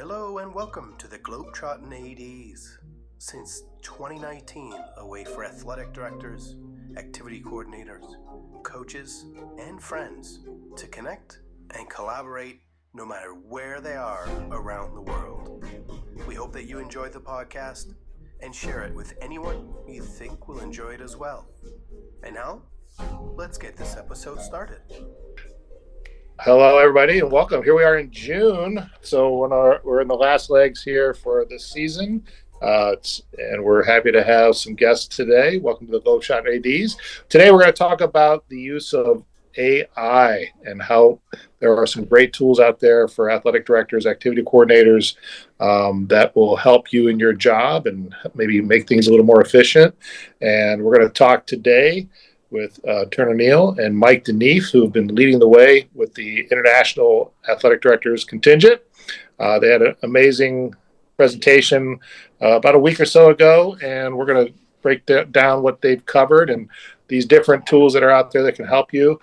Hello and welcome to the Globetrottin ADs. Since 2019, a way for athletic directors, activity coordinators, coaches, and friends to connect and collaborate no matter where they are around the world. We hope that you enjoyed the podcast and share it with anyone you think will enjoy it as well. And now, let's get this episode started. Hello, everybody, and welcome. Here we are in June, so we're in the last legs here for this season, and we're happy to have some guests today. Welcome to the Globetrottin ADs. Today, we're going to talk about the use of AI and how there are some great tools out there for athletic directors, activity coordinators that will help you in your job and maybe make things a little more efficient. And we're going to talk today with Turner Neal and Mike DeNeef, who have been leading the way with the International Athletic Directors Contingent. They had an amazing presentation about a week or so ago, and we're going to break down what they've covered and these different tools that are out there that can help you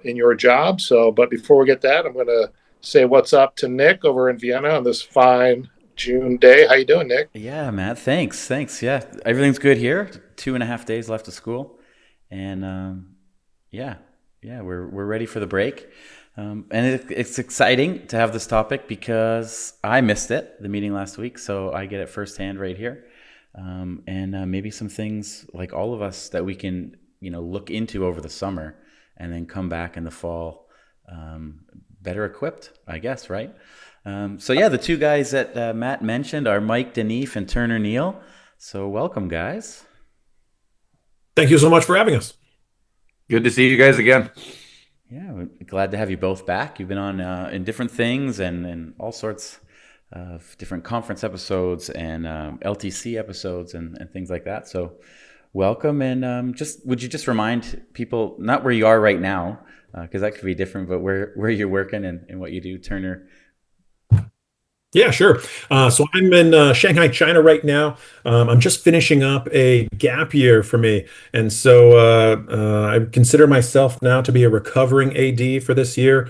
in your job. But before we get that, I'm going to say what's up to Nick over in Vienna on this fine June day. How you doing, Nick? Yeah, Matt. Thanks. Yeah, everything's good here. 2.5 days left of school. And we're ready for the break, and it's exciting to have this topic because I missed the meeting last week, so I get it firsthand right here, and maybe some things like all of us that we can look into over the summer, and then come back in the fall better equipped, I guess, right? The two guys that Matt mentioned are Mike DeNeef and Turner Neal. So welcome, guys. Thank you so much for having us. Good to see you guys again. Yeah, we're glad to have you both back. You've been on in different things and all sorts of different conference episodes and LTC episodes and things like that. So welcome. And would you just remind people, not where you are right now, because that could be different, but where you're working and what you do, Turner? Yeah, sure. So I'm in Shanghai, China right now. I'm just finishing up a gap year for me. And so I consider myself now to be a recovering AD for this year.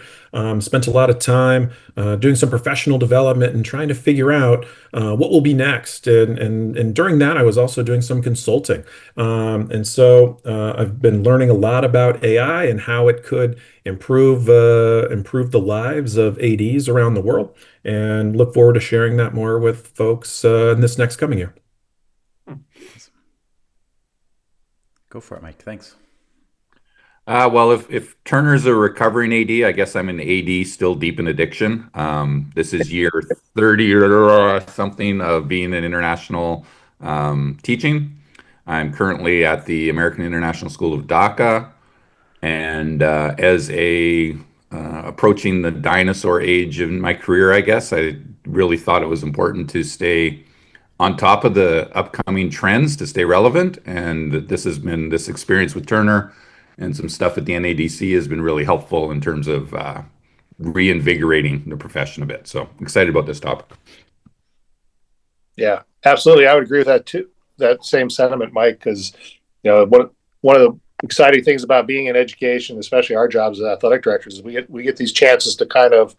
Spent a lot of time doing some professional development and trying to figure out what will be next. And during that, I was also doing some consulting. And so I've been learning a lot about AI and how it could improve the lives of ADs around the world, and look forward to sharing that more with folks in this next coming year. Go for it, Mike. Thanks. If Turner's a recovering AD, I guess I'm an AD still deep in addiction. This is year 30 or something of being in international teaching. I'm currently at the American International School of Dhaka, and as a approaching the dinosaur age in my career, I guess I really thought it was important to stay on top of the upcoming trends to stay relevant. And this experience with Turner and some stuff at the NADC has been really helpful in terms of reinvigorating the profession a bit. So excited about this topic. Yeah, absolutely. I would agree with that too. That same sentiment, Mike, because one of the exciting things about being in education, especially our jobs as athletic directors, is we get these chances to kind of,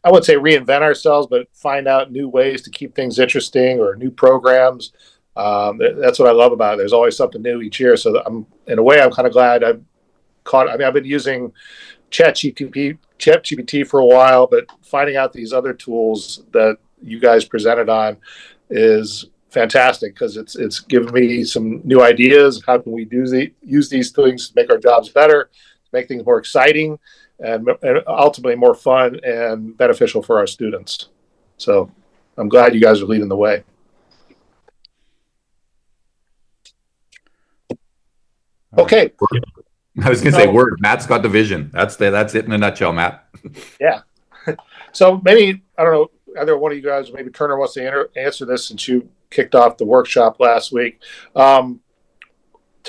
I wouldn't say reinvent ourselves, but find out new ways to keep things interesting or new programs. That's what I love about it. There's always something new each year. So in a way, I'm kind of glad I've been using ChatGPT for a while, but finding out these other tools that you guys presented on is fantastic, because it's given me some new ideas. How can we use these things to make our jobs better, make things more exciting, and ultimately more fun and beneficial for our students? So I'm glad you guys are leading the way. Okay. I was going to say word. Matt's got the vision. That's it in a nutshell, Matt. Yeah. So maybe, I don't know, either one of you guys, maybe Turner wants to answer this since you kicked off the workshop last week. Tell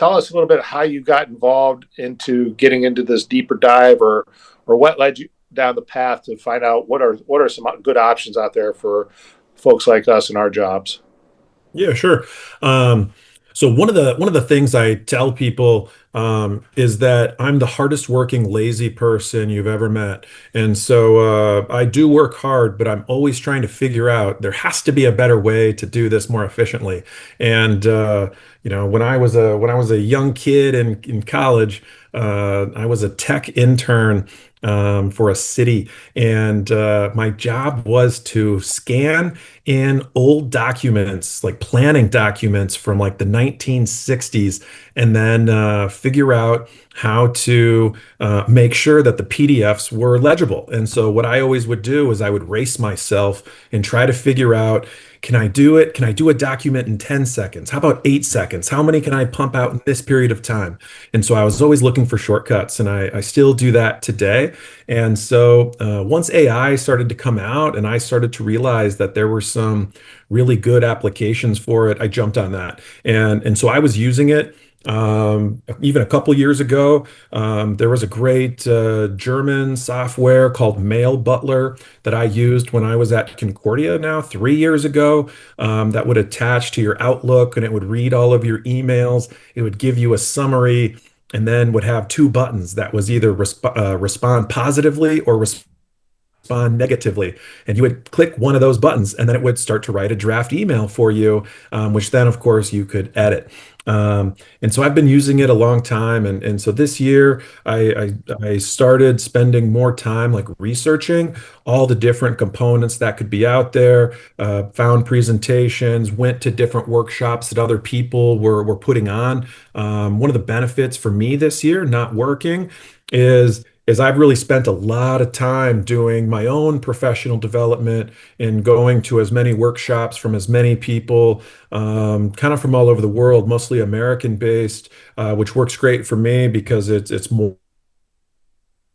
us a little bit how you got involved into getting into this deeper dive, or what led you down the path to find out what are some good options out there for folks like us in our jobs. Yeah, sure. So one of the things I tell people is that I'm the hardest working lazy person you've ever met, and so I do work hard, but I'm always trying to figure out there has to be a better way to do this more efficiently. And when I was a young kid in college, I was a tech intern for a city, and my job was to scan in old documents, like planning documents from like the 1960s, and then figure out how to make sure that the PDFs were legible. And so what I always would do is I would race myself and try to figure out, can I do it? Can I do a document in 10 seconds? How about 8 seconds? How many can I pump out in this period of time? And so I was always looking for shortcuts, and I still do that today. And so once AI started to come out and I started to realize that there were some really good applications for it, I jumped on that. And so I was using it even a couple years ago. There was a great German software called Mail Butler that I used when I was at Concordia now 3 years ago, that would attach to your Outlook and it would read all of your emails. It would give you a summary and then would have two buttons that was either respond positively or respond negatively. And you would click one of those buttons, and then it would start to write a draft email for you, which then, of course, you could edit. And so I've been using it a long time, and so this year I started spending more time like researching all the different components that could be out there. Found presentations, went to different workshops that other people were putting on. One of the benefits for me this year, not working, is I've really spent a lot of time doing my own professional development and going to as many workshops from as many people, kind of from all over the world, mostly American based, which works great for me because it's more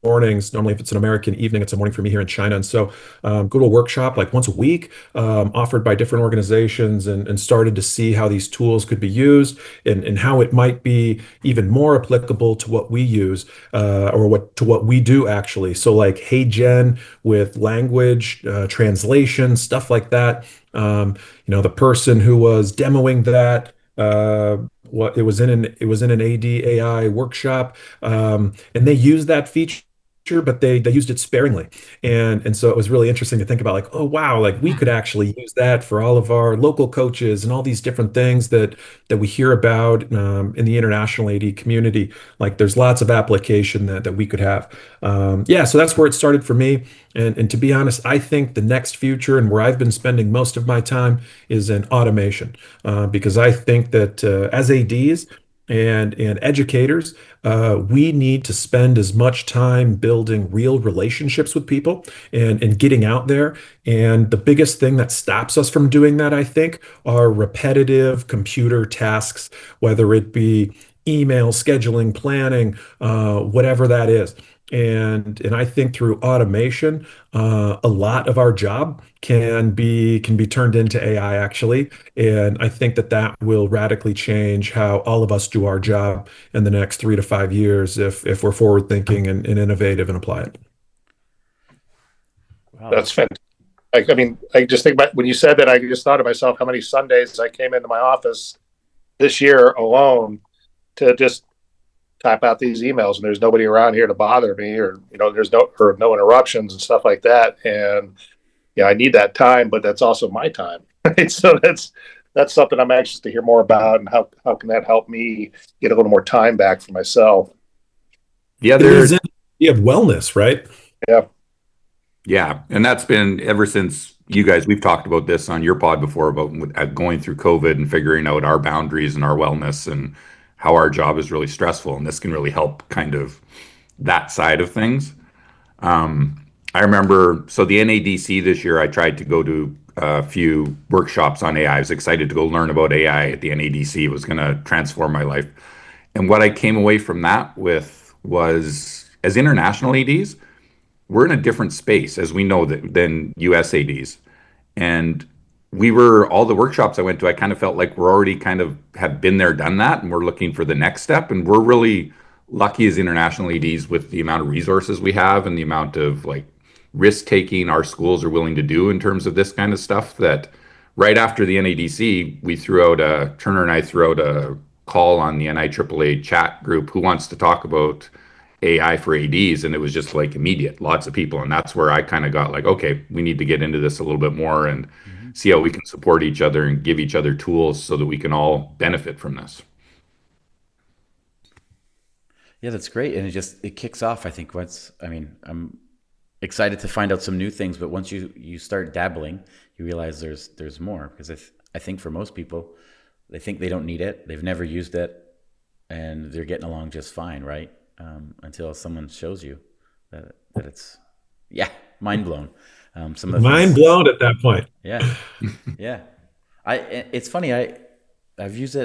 mornings. Normally, if it's an American evening, it's a morning for me here in China. And so go to a workshop like once a week, offered by different organizations, and started to see how these tools could be used, and how it might be even more applicable to what we use, or what we do actually. So like HeyGen with language translation, stuff like that. The person who was demoing that, it was in an AD AI workshop, and they used that feature, but they used it sparingly. And so it was really interesting to think about, like, oh wow, like we could actually use that for all of our local coaches and all these different things that we hear about in the international AD community. Like there's lots of application that we could have. Yeah, so that's where it started for me. And to be honest, I think the next future and where I've been spending most of my time is in automation, because I think that as ADs and educators, we need to spend as much time building real relationships with people and getting out there. And the biggest thing that stops us from doing that, I think, are repetitive computer tasks, whether it be email, scheduling, planning, whatever that is. And I think through automation, a lot of our job can be turned into AI actually. And I think that will radically change how all of us do our job in the next 3 to 5 years if we're forward thinking and innovative and apply it. Wow, That's fantastic. I mean, I just think about when you said that, I just thought to myself how many Sundays I came into my office this year alone to just type out these emails, and there's nobody around here to bother me, or there's no interruptions and stuff like that. And yeah, I need that time, but that's also my time. Right? So that's something I'm anxious to hear more about, and how can that help me get a little more time back for myself. Yeah, It is in the idea of wellness, right? Yeah. Yeah, and that's been ever since you guys, we've talked about this on your pod before about going through COVID and figuring out our boundaries and our wellness and how our job is really stressful. And this can really help kind of that side of things. I remember, so the NADC this year, I tried to go to a few workshops on AI. I was excited to go learn about AI at the NADC. It was going to transform my life. And what I came away from that with was, as international ADs, we're in a different space, as we know, than US ADs. And all the workshops I went to, I kind of felt like we're already kind of have been there, done that, and we're looking for the next step. And we're really lucky as international ADs with the amount of resources we have and the amount of like risk taking our schools are willing to do in terms of this kind of stuff, that right after the NADC, Turner and I threw out a call on the NIAAA chat group, who wants to talk about AI for ADs, and it was just like immediate, lots of people, and that's where I kind of got like, okay, we need to get into this a little bit more and see how we can support each other and give each other tools so that we can all benefit from this. Yeah, that's great, and it kicks off. I think I'm excited to find out some new things, but once you start dabbling, you realize there's more, because I think for most people, they think they don't need it, they've never used it, and they're getting along just fine, right? Until someone shows you that it's, yeah, mind blown. Some of the Mind things, blown at that point. yeah, yeah. It's funny. I've used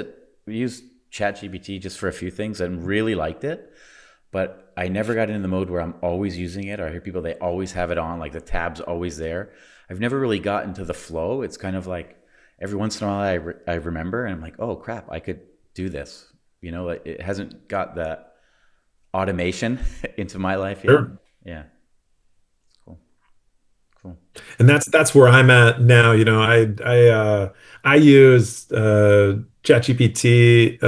ChatGPT just for a few things and really liked it, but I never got into the mode where I'm always using it. Or I hear people, they always have it on, like the tab's always there. I've never really got into the flow. It's kind of like every once in a while I remember and I'm like, oh crap, I could do this. It hasn't got that automation into my life yet. Sure. Yeah. Cool. And that's where I'm at now. I use ChatGPT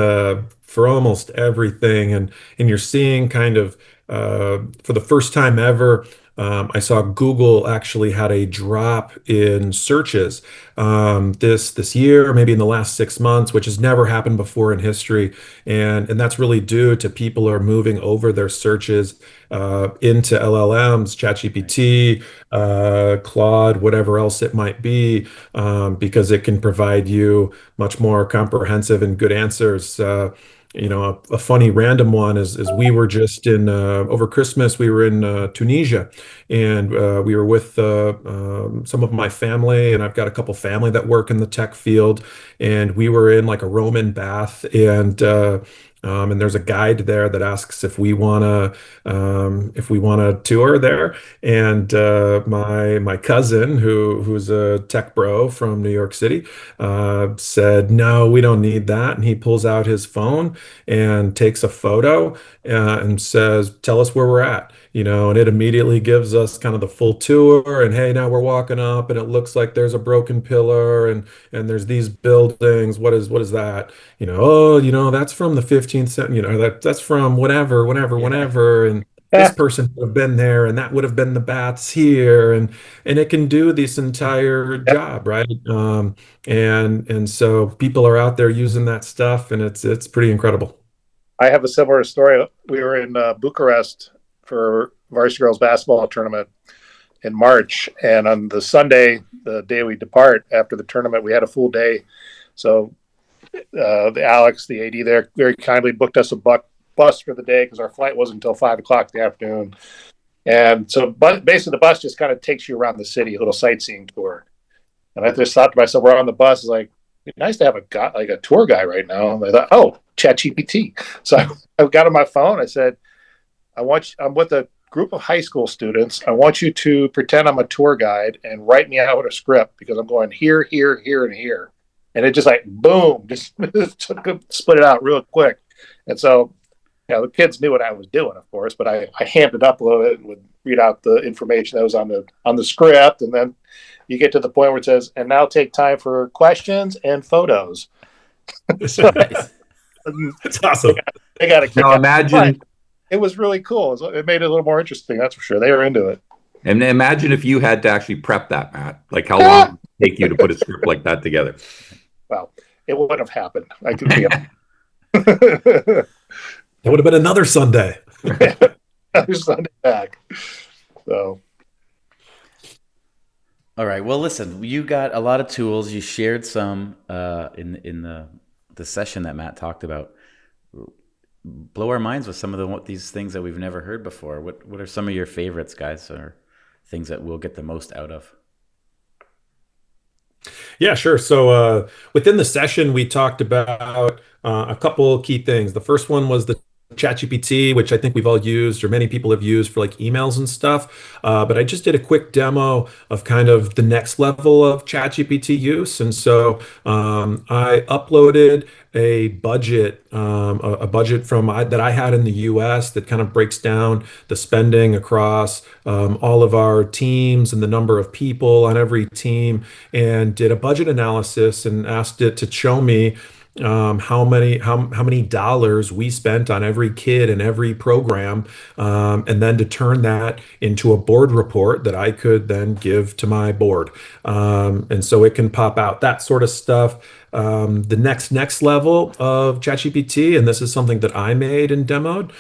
for almost everything, and you're seeing kind of for the first time ever. I saw Google actually had a drop in searches this year, maybe in the last 6 months, which has never happened before in history, and that's really due to people are moving over their searches into LLMs, ChatGPT, Claude, whatever else it might be, because it can provide you much more comprehensive and good answers. A funny random one is we were just in over Christmas, we were in Tunisia, and we were with some of my family, and I've got a couple family that work in the tech field, and we were in like a Roman bath, and there's a guide there that asks if we wanna tour there. And my cousin, who's a tech bro from New York City, said, "No, we don't need that." And he pulls out his phone and takes a photo and says, "Tell us where we're at." And it immediately gives us kind of the full tour. And hey, now we're walking up, and it looks like there's a broken pillar, and there's these buildings. What is that? Oh, that's from the 15th century. That's from whenever, and this person would have been there, and that would have been the baths here, and it can do this entire job, right? And so people are out there using that stuff, and it's pretty incredible. I have a similar story. We were in Bucharest for varsity girls basketball tournament in March, and on the Sunday, the day we depart after the tournament, we had a full day. So Alex, the AD there, very kindly booked us a bus for the day because our flight wasn't until 5 o'clock in the afternoon. And so basically the bus just kind of takes you around the city, a little sightseeing tour. And I just thought to myself, we're on the bus, it's like, it'd be nice to have a tour guy right now. And I thought, oh, ChatGPT. So I got on my phone. I said, I'm with a group of high school students. I want you to pretend I'm a tour guide and write me out a script because I'm going here, here, here, and here. And it just like, boom, just split it out real quick. And so, the kids knew what I was doing, of course, but I hamped it up a little bit and would read out the information that was on the script. And then you get to the point where it says, and now take time for questions and photos. So, That's awesome. They got a kick Now imagine. It was really cool. It made it a little more interesting, that's for sure. They were into it. And imagine if you had to actually prep that, Matt. Like how long would it take you to put a script like that together? Well, it wouldn't have happened. I could be. That would have been another Sunday. Another Sunday back. So. All right. Well, listen, you got a lot of tools. You shared some in the session that Matt talked about. Blow our minds with some of these things that we've never heard before. What are some of your favorites, guys, or things that we'll get the most out of? Yeah, sure. So within the session, we talked about a couple key things. The first one was the ChatGPT, which I think we've all used or many people have used for like emails and stuff. But I just did a quick demo of kind of the next level of ChatGPT use. And so I uploaded a budget, a budget that I had in the U.S. that kind of breaks down the spending across all of our teams and the number of people on every team, and did a budget analysis and asked it to show me how many dollars we spent on every kid and every program, and then to turn that into a board report that I could then give to my board. And so it can pop out that sort of stuff. The next level of ChatGPT, and this is something that I made and demoed,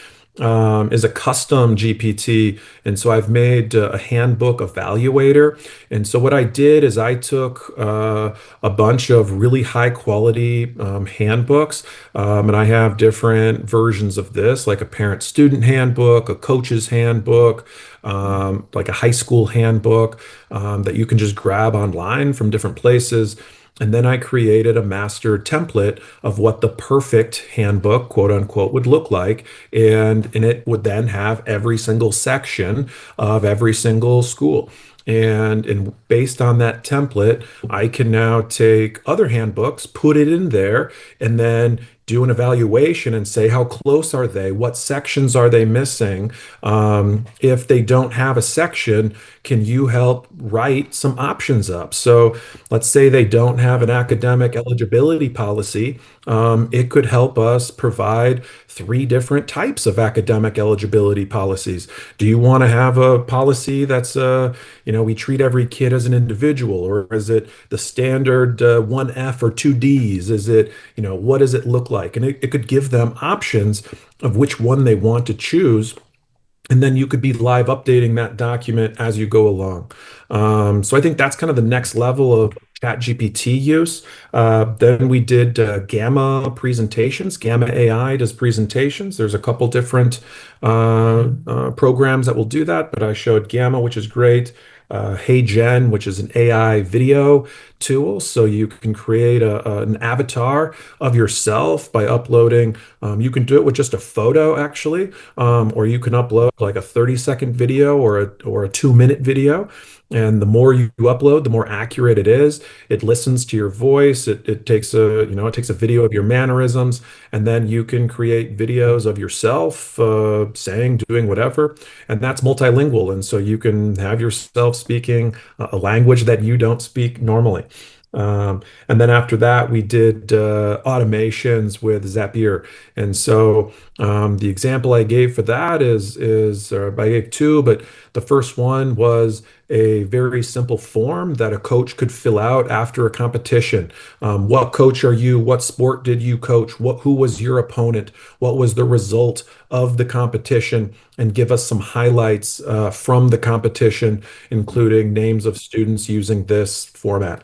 is a custom GPT. And so I've made a handbook evaluator. And so what I did is I took a bunch of really high quality handbooks, and I have different versions of this, like a parent student handbook, a coach's handbook, like a high school handbook, that you can just grab online from different places. And then I created a master template of what the perfect handbook, quote unquote, would look like. And it would then have every single section of every single school. And based on that template, I can now take other handbooks, put it in there, and then do an evaluation and say how close are they? What sections are they missing? If they don't have a section, can you help write some options up? So let's say they don't have an academic eligibility policy. It could help us provide three different types of academic eligibility policies. Do you want to have a policy that's, we treat every kid as an individual, or is it the standard one F or two Ds? Is it, what does it look like? And it could give them options of which one they want to choose. And then you could be live updating that document as you go along. So I think that's kind of the next level of ChatGPT use. Then we did Gamma presentations. Gamma AI does presentations. There's a couple different programs that will do that, but I showed Gamma, which is great. HeyGen, which is an AI video tool. So you can create an avatar of yourself by uploading. You can do it with just a photo, actually, or you can upload like a 30-second video or a 2-minute video. And the more you upload, the more accurate it is. It listens to your voice. It takes a video of your mannerisms, and then you can create videos of yourself saying, doing whatever, and that's multilingual. And so you can have yourself speaking a language that you don't speak normally. And then after that, we did automations with Zapier. And so the example I gave for that I gave two, but the first one was a very simple form that a coach could fill out after a competition. What coach are you? What sport did you coach? Who was your opponent? What was the result of the competition? And give us some highlights from the competition, including names of students using this format.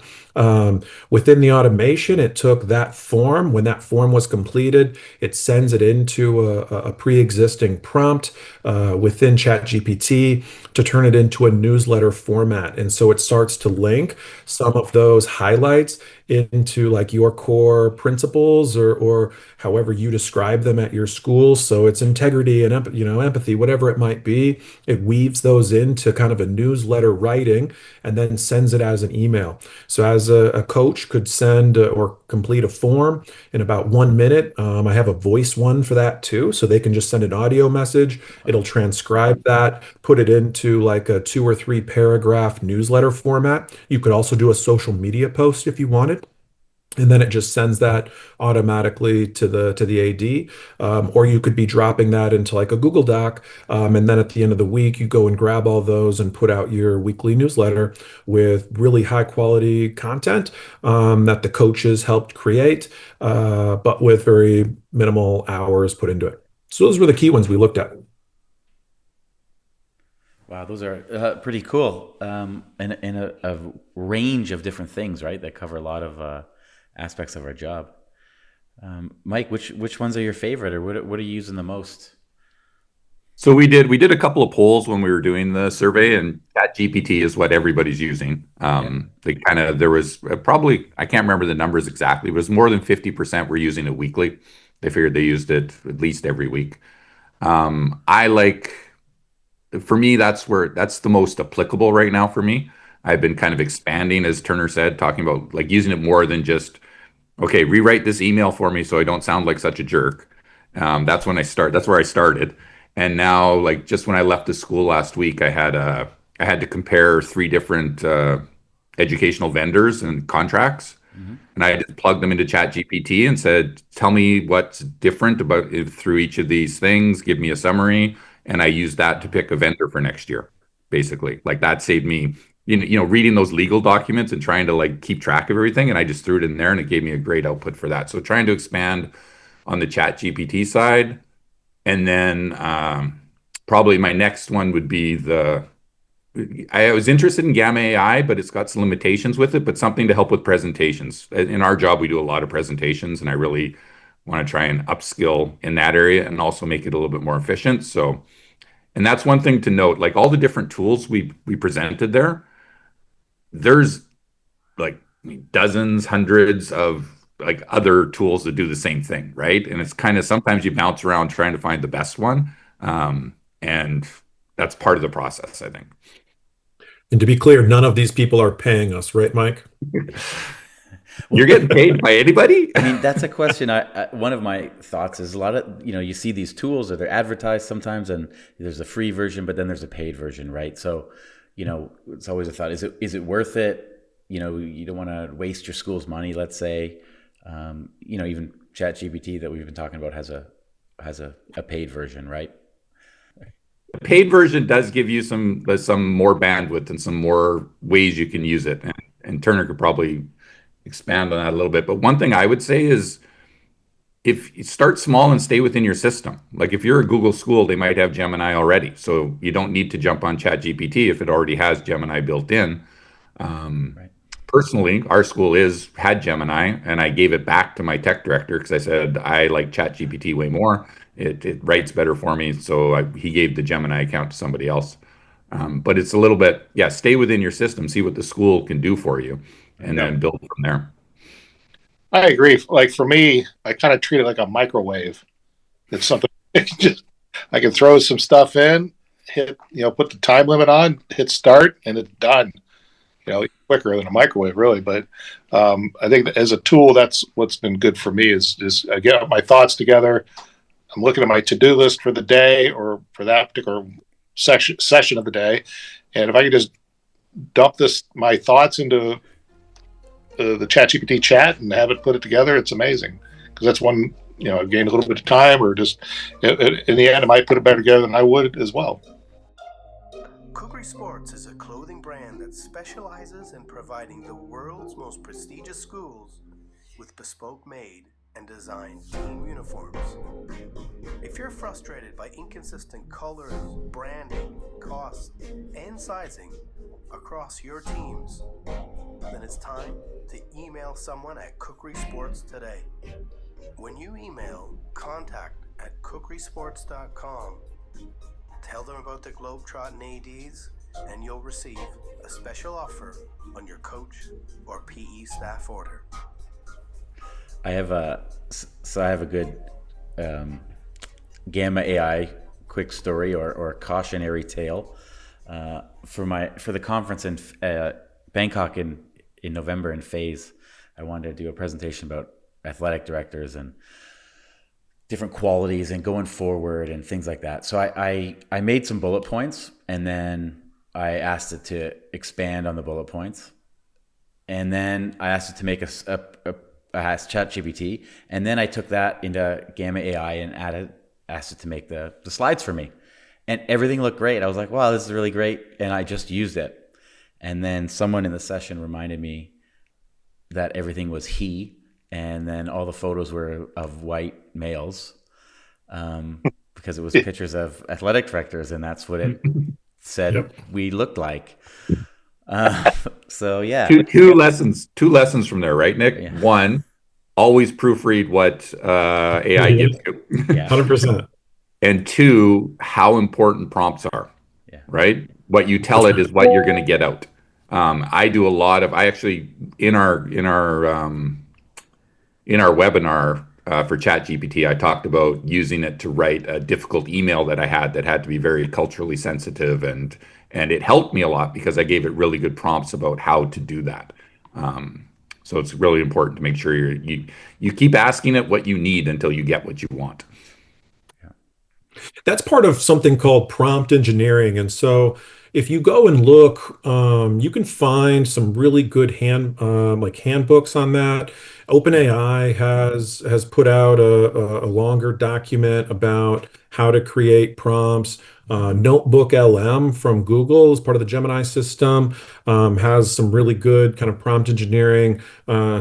Within the automation, it took that form. When that form was completed, it sends it into a pre-existing prompt within ChatGPT to turn it into a newsletter format. And so it starts to link some of those highlights into like your core principles, or however you describe them at your school. So it's integrity and empathy, whatever it might be. It weaves those into kind of a newsletter writing and then sends it as an email. So as a coach could send or complete a form in about 1 minute. I have a voice one for that too. So they can just send an audio message. It'll transcribe that, put it into like a 2 or 3 paragraph newsletter format. You could also do a social media post if you wanted. And then it just sends that automatically to the AD, or you could be dropping that into like a Google Doc, and then at the end of the week you go and grab all those and put out your weekly newsletter with really high quality content that the coaches helped create, but with very minimal hours put into it. So those were the key ones we looked at. Wow, those are pretty cool, and a range of different things, right? That cover a lot of aspects of our job. Mike, which ones are your favorite, or what are you using the most? So we did a couple of polls when we were doing the survey, and ChatGPT is what everybody's using. There was probably, I can't remember the numbers exactly, but it was more than 50% were using it weekly. They figured they used it at least every week. For me, that's the most applicable right now for me. I've been kind of expanding, as Turner said, talking about like using it more than just okay, rewrite this email for me so I don't sound like such a jerk. That's when I start. That's where I started. And now, like just when I left the school last week, I had to compare three different educational vendors and contracts, Hmm. and I just plugged them into ChatGPT and said, "Tell me what's different about through each of these things. Give me a summary." And I used that to pick a vendor for next year. Basically, like that saved me, reading those legal documents and trying to like keep track of everything. And I just threw it in there, and it gave me a great output for that. So trying to expand on the ChatGPT side, and then probably my next one would be the I was interested in Gamma AI, but it's got some limitations with it, but something to help with presentations. In our job, we do a lot of presentations, and I really want to try and upskill in that area and also make it a little bit more efficient. So, and that's one thing to note, like all the different tools we presented there, there's like dozens, hundreds of like other tools that do the same thing, right? And it's kind of sometimes you bounce around trying to find the best one. And that's part of the process, I think. And to be clear, none of these people are paying us, right, Mike? You're getting paid by anybody? I mean, that's a question. One of my thoughts is a lot of, you see these tools or they're advertised sometimes, and there's a free version, but then there's a paid version, right? So, it's always a thought: is it worth it? You don't want to waste your school's money. Let's say, even ChatGPT that we've been talking about has a paid version, right? The paid version does give you some more bandwidth and some more ways you can use it, and Turner could probably expand on that a little bit. But one thing I would say is if you start small and stay within your system. Like if you're a Google school, they might have Gemini already, so you don't need to jump on ChatGPT if it already has Gemini built in. Right. Personally, our school had Gemini, and I gave it back to my tech director because I said I like ChatGPT way more. It writes better for me, so he gave the Gemini account to somebody else. But it's a little bit, yeah, stay within your system, see what the school can do for you, and Yeah. then build from there. I agree. Like for me, I kind of treat it like a microwave. It's something I can throw some stuff in, put the time limit on, hit start, and it's done. Quicker than a microwave, really. But I think that as a tool, that's what's been good for me is I get my thoughts together. I'm looking at my to-do list for the day or for that particular session of the day. And if I could just dump my thoughts into the ChatGPT chat and have it put it together, it's amazing. Because that's one, I've gained a little bit of time, or just in the end, it might put it better together than I would as well. Kukri Sports is a clothing brand that specializes in providing the world's most prestigious schools with bespoke made and designed team uniforms. If you're frustrated by inconsistent colors, branding, cost, and sizing across your teams, then it's time to email someone at Kukri Sports today. When you email contact@kukrisports.com, tell them about the Globetrottin ADs, and you'll receive a special offer on your coach or PE staff order. I have a good Gamma AI quick story or cautionary tale for the conference in Bangkok in November in Phase. I wanted to do a presentation about athletic directors and different qualities and going forward and things like that. So I made some bullet points, and then I asked it to expand on the bullet points, and then I asked it to make I asked ChatGPT, and then I took that into Gamma AI and asked it to make the slides for me, and everything looked great. I was like, wow, this is really great, and I just used it. And then someone in the session reminded me that everything was he, and then all the photos were of white males, because it was pictures of athletic directors, and that's what it said we looked like. So yeah, Two lessons from there, right, Nick? Yeah. One, always proofread what AI gives you. Yeah. 100%. And two, how important prompts are. Yeah. Right? What you tell it is what you're going to get out. I do a lot of. I actually in our webinar for ChatGPT, I talked about using it to write a difficult email that I had to be very culturally sensitive, and it helped me a lot because I gave it really good prompts about how to do that. So it's really important to make sure you keep asking it what you need until you get what you want. That's part of something called prompt engineering. And so if you go and look, you can find some really good like handbooks on that. OpenAI has put out a longer document about how to create prompts. Notebook LM from Google is part of the Gemini system, has some really good kind of prompt engineering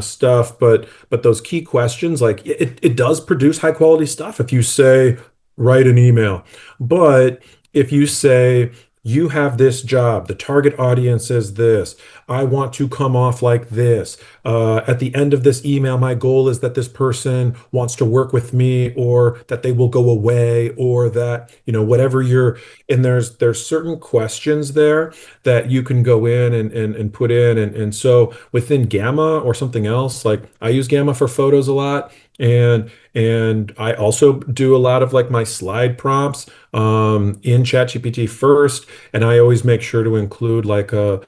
stuff. But those key questions, like it does produce high quality stuff. If you say, write an email. But if you say, you have this job, the target audience is this, I want to come off like this. At the end of this email, my goal is that this person wants to work with me, or that they will go away, or that, whatever and there's certain questions there that you can go in and put in. And so within Gamma or something else, like I use Gamma for photos a lot. And I also do a lot of like my slide prompts in ChatGPT first, and I always make sure to include like a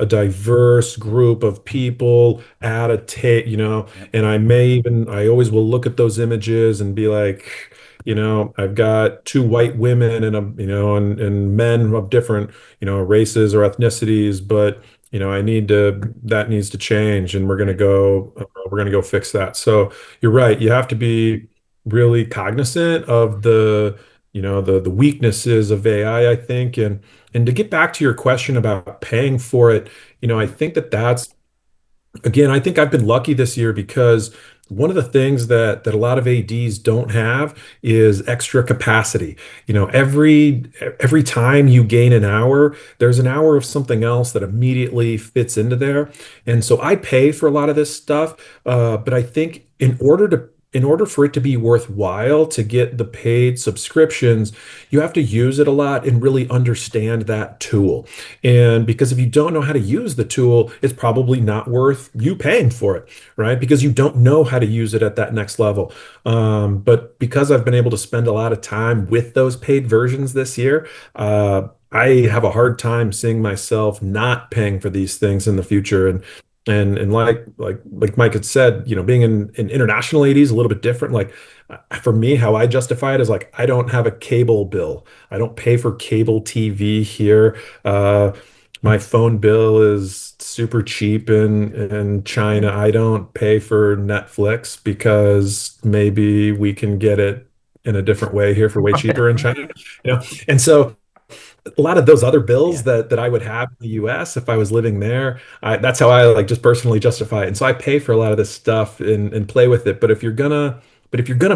diverse group of people at a and I always will look at those images and be like, I've got two white women and and men of different, races or ethnicities, but that needs to change, and we're gonna go fix that. So you're right. You have to be really cognizant of the weaknesses of AI, I think. And to get back to your question about paying for it, I think that's, again, I think I've been lucky this year because one of the things that a lot of ADs don't have is extra capacity. Every time you gain an hour, there's an hour of something else that immediately fits into there. And so I pay for a lot of this stuff, but I think in order for it to be worthwhile to get the paid subscriptions, you have to use it a lot and really understand that tool. And because if you don't know how to use the tool, it's probably not worth you paying for it, right? Because you don't know how to use it at that next level. But because I've been able to spend a lot of time with those paid versions this year, I have a hard time seeing myself not paying for these things in the future. And like Mike had said, being in international AD is a little bit different. Like for me, how I justify it is like I don't have a cable bill. I don't pay for cable TV here. My phone bill is super cheap in China. I don't pay for Netflix because maybe we can get it in a different way here for way cheaper in China. And so a lot of those other bills Yeah. that I would have in the US if I was living there, that's how I like just personally justify it. And so I pay for a lot of this stuff and play with it. But if you're gonna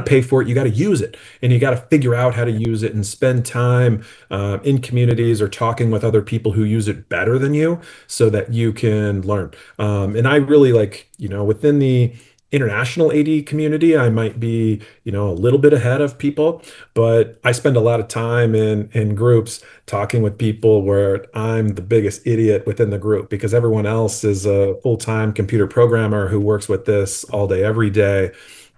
pay for it, you got to use it, and you got to figure out how to use it and spend time in communities or talking with other people who use it better than you, so that you can learn. And I really like, within the international AD community, I might be, a little bit ahead of people, but I spend a lot of time in groups talking with people where I'm the biggest idiot within the group because everyone else is a full-time computer programmer who works with this all day, every day,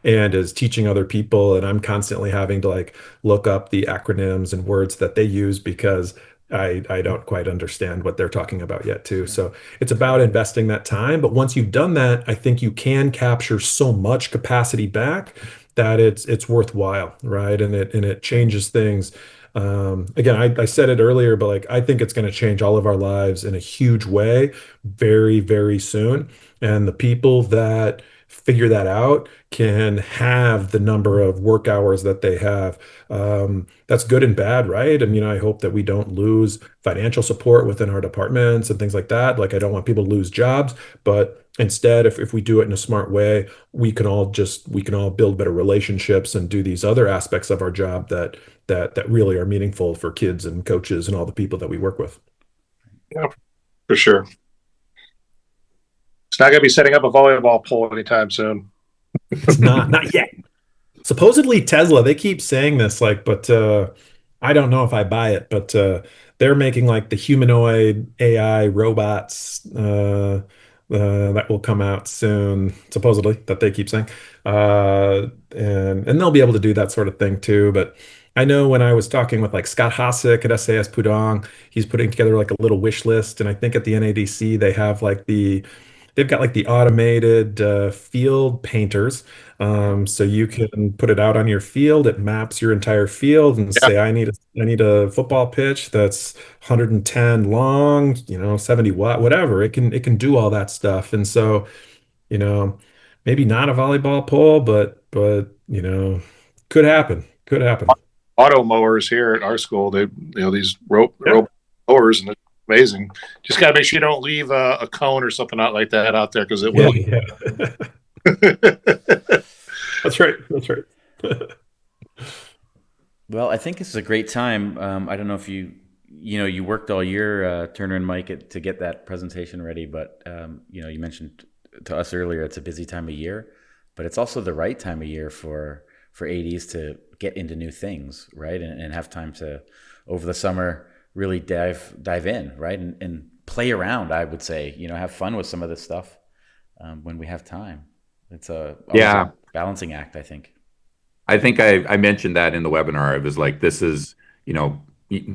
and is teaching other people. And I'm constantly having to like look up the acronyms and words that they use because I don't quite understand what they're talking about yet too. So it's about investing that time. But once you've done that, I think you can capture so much capacity back that it's worthwhile, right? And it changes things. Again, I said it earlier, but like I think it's going to change all of our lives in a huge way very, very soon. And the people that figure that out can have the number of work hours that they have. That's good and bad, right? I mean, I hope that we don't lose financial support within our departments and things like that. Like, I don't want people to lose jobs, but instead, if we do it in a smart way, we can all build better relationships and do these other aspects of our job that really are meaningful for kids and coaches and all the people that we work with. Yeah, for sure. It's not going to be setting up a volleyball pool anytime soon. It's not yet. Supposedly Tesla, they keep saying this, like, but I don't know if I buy it. But they're making like the humanoid AI robots that will come out soon, supposedly, that they keep saying, and they'll be able to do that sort of thing too. But I know when I was talking with like Scott Hosick at SAS Pudong, he's putting together like a little wish list, and I think at the NADC they have like the they've got like the automated field painters. So you can put it out on your field. It maps your entire field and Yeah. say, I need a football pitch that's 110 long, 70 watt, whatever. It can do all that stuff. And so, you know, maybe not a volleyball pole, but could happen. Could happen. Auto mowers here at our school, these Yeah. rope mowers, and it's amazing. Just got to make sure you don't leave a cone or something out like that out there because it Yeah, will. yeah. That's right. That's right. Well, I think this is a great time. I don't know if you worked all year, Turner and Mike, to get that presentation ready, but you mentioned to us earlier it's a busy time of year, but it's also the right time of year for ADs to get into new things, right? And have time to, over the summer, really dive in, right? And play around, I would say, have fun with some of this stuff when we have time. It's always a balancing act, I think. I think I mentioned that in the webinar. I was like, this is,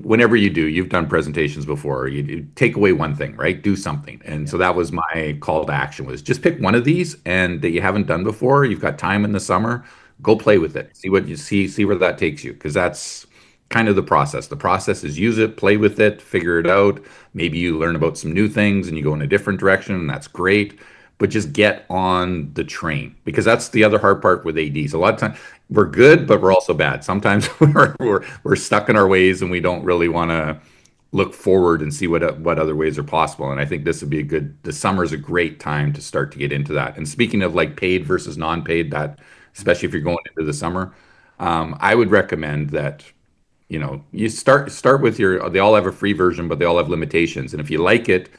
whenever you've done presentations before, you take away one thing, right? Do something. And so that was my call to action, was just pick one of these and that you haven't done before. You've got time in the summer, go play with it. See what you see where that takes you. Because that's kind of the process. The process is use it, play with it, figure it out. Maybe you learn about some new things and you go in a different direction, and that's great. But just get on the train, because that's the other hard part with ADs. A lot of times we're good, but we're also bad. Sometimes we're stuck in our ways and we don't really want to look forward and see what other ways are possible. And I think this would be the summer is a great time to start to get into that. And speaking of like paid versus non-paid, that especially if you're going into the summer, I would recommend that you start with they all have a free version, but they all have limitations. And if you like it,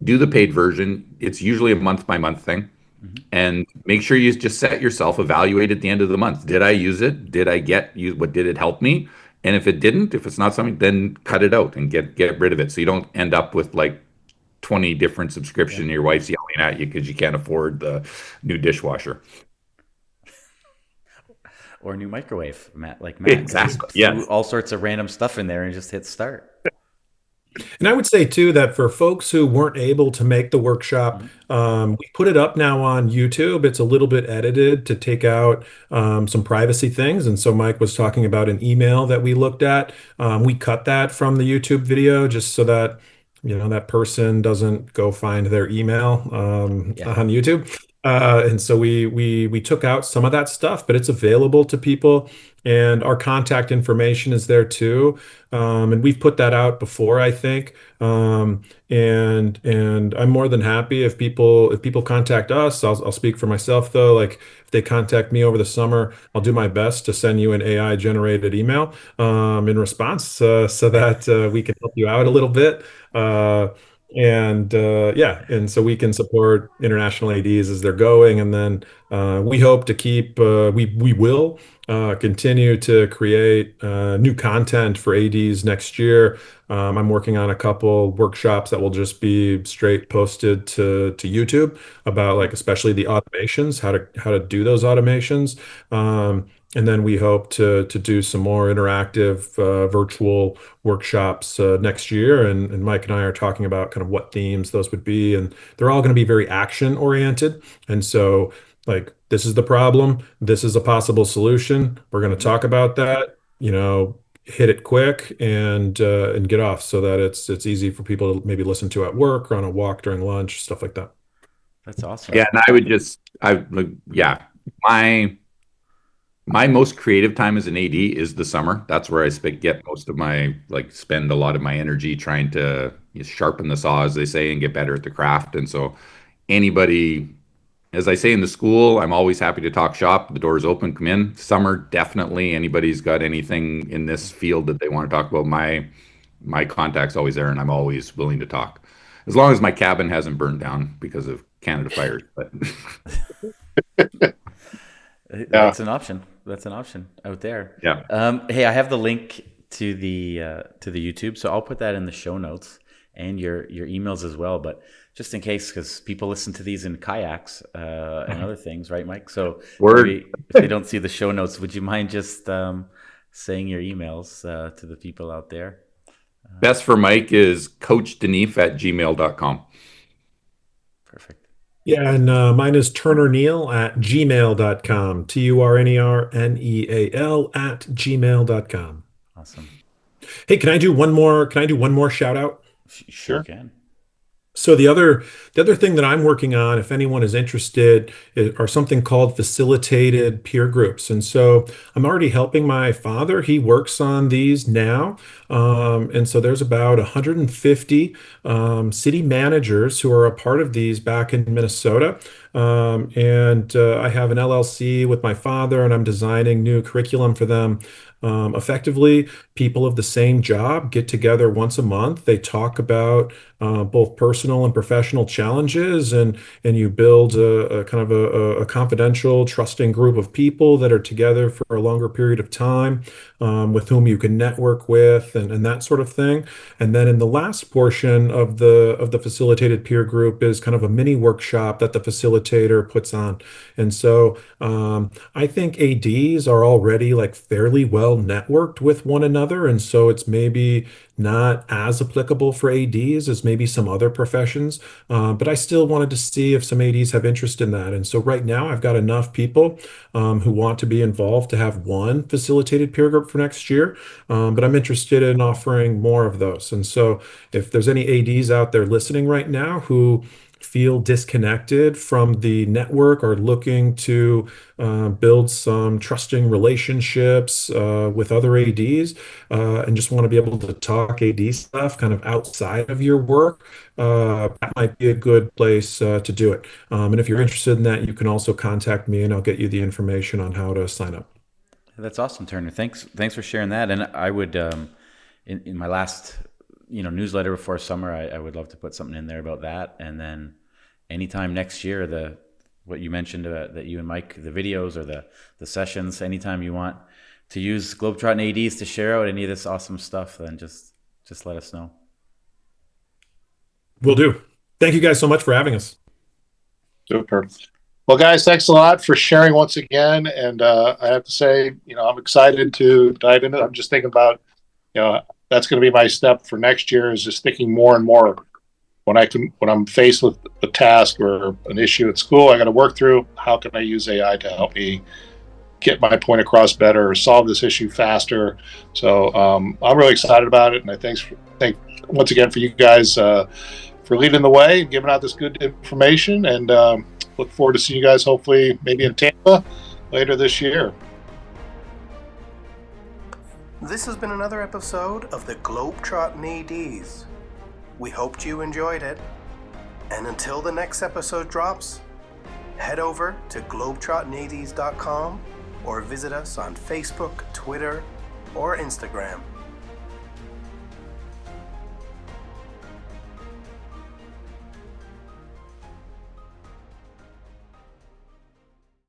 do the paid version. It's usually a month by month thing. Mm-hmm. And make sure you just set yourself, evaluate at the end of the month. Did I use it? Did I did it help me? And if it didn't, if it's not something, then cut it out and get rid of it. So you don't end up with like 20 different subscriptions and your wife's yelling at you because you can't afford the new dishwasher. Or a new microwave, Matt. Exactly. Just Yes. threw all sorts of random stuff in there and just hit start. And I would say too that for folks who weren't able to make the workshop, we put it up now on YouTube. It's a little bit edited to take out some privacy things. And so Mike was talking about an email that we looked at. We cut that from the YouTube video just so that that person doesn't go find their email Yeah. on YouTube. And so we took out some of that stuff, but it's available to people, and our contact information is there too. And we've put that out before, I think. And I'm more than happy if people contact us. I'll speak for myself though. Like if they contact me over the summer, I'll do my best to send you an AI generated email in response, so that we can help you out a little bit. And so we can support international ADs as they're going, and then we hope to keep we will continue to create new content for ADs next year. I'm working on a couple workshops that will just be straight posted to YouTube about, like, especially the automations, how to do those automations. And then we hope to do some more interactive virtual workshops next year. And Mike and I are talking about kind of what themes those would be, and they're all going to be very action oriented. And so, like, this is the problem, this is a possible solution. We're going to talk about that, hit it quick and get off, so that it's easy for people to maybe listen to at work or on a walk during lunch, stuff like that. That's awesome. Yeah, and my most creative time as an AD is the summer. That's where I get most of my, spend a lot of my energy trying to sharpen the saw, as they say, and get better at the craft. And so anybody, as I say in the school, I'm always happy to talk shop. The door's open, come in. Summer, definitely. Anybody's got anything in this field that they want to talk about, my contact's always there, and I'm always willing to talk. As long as my cabin hasn't burned down because of Canada fires. But That's an option. That's an option out there. Yeah. Hey, I have the link to the YouTube, so I'll put that in the show notes and your emails as well. But just in case, because people listen to these in kayaks and other things, right, Mike? So maybe if they don't see the show notes, would you mind just saying your emails to the people out there? Best for Mike is coachdeneef@gmail.com. Perfect. Yeah, and mine is turnerneal@gmail.com. turnerneal@gmail.com. Awesome. Hey, can I do one more shout out? Sure Sure. can. So the other thing that I'm working on, if anyone is interested, are something called facilitated peer groups. And so I'm already helping my father. He works on these now. And so there's about 150 city managers who are a part of these back in Minnesota. And I have an LLC with my father, and I'm designing new curriculum for them. Effectively, people of the same job get together once a month. They talk about both personal and professional challenges, and you build a kind of a confidential, trusting group of people that are together for a longer period of time, with whom you can network with, and that sort of thing. And then in the last portion of the facilitated peer group is kind of a mini workshop that the facilitator puts on. And so I think ADs are already like fairly well networked with one another, and so it's maybe not as applicable for ADs as maybe some other professions. But I still wanted to see if some ADs have interest in that. And so right now I've got enough people who want to be involved to have one facilitated peer group for next year. But I'm interested in offering more of those. And so if there's any ADs out there listening right now who feel disconnected from the network or looking to build some trusting relationships with other ADs, and just want to be able to talk AD stuff kind of outside of your work, that might be a good place to do it. And if you're interested in that, you can also contact me and I'll get you the information on how to sign up. That's awesome, Turner. Thanks for sharing that. And I would, in my last, newsletter before summer, I would love to put something in there about that. And then anytime next year, what you mentioned that you and Mike, the videos or the sessions, anytime you want to use Globetrottin ADs to share out any of this awesome stuff, then just let us know. Will do. Thank you guys so much for having us. Super. Well, guys, thanks a lot for sharing once again. And I have to say, I'm excited to dive into it. I'm just thinking about, that's going to be my step for next year, is just thinking more and more when I'm faced with a task or an issue at school I got to work through. How can I use AI to help me get my point across better or solve this issue faster? So I'm really excited about it. And I thank once again for you guys for leading the way and giving out this good information. And look forward to seeing you guys hopefully maybe in Tampa later this year. This has been another episode of the Globetrottin ADs. We hoped you enjoyed it. And until the next episode drops, head over to globetrottinads.com or visit us on Facebook, Twitter, or Instagram.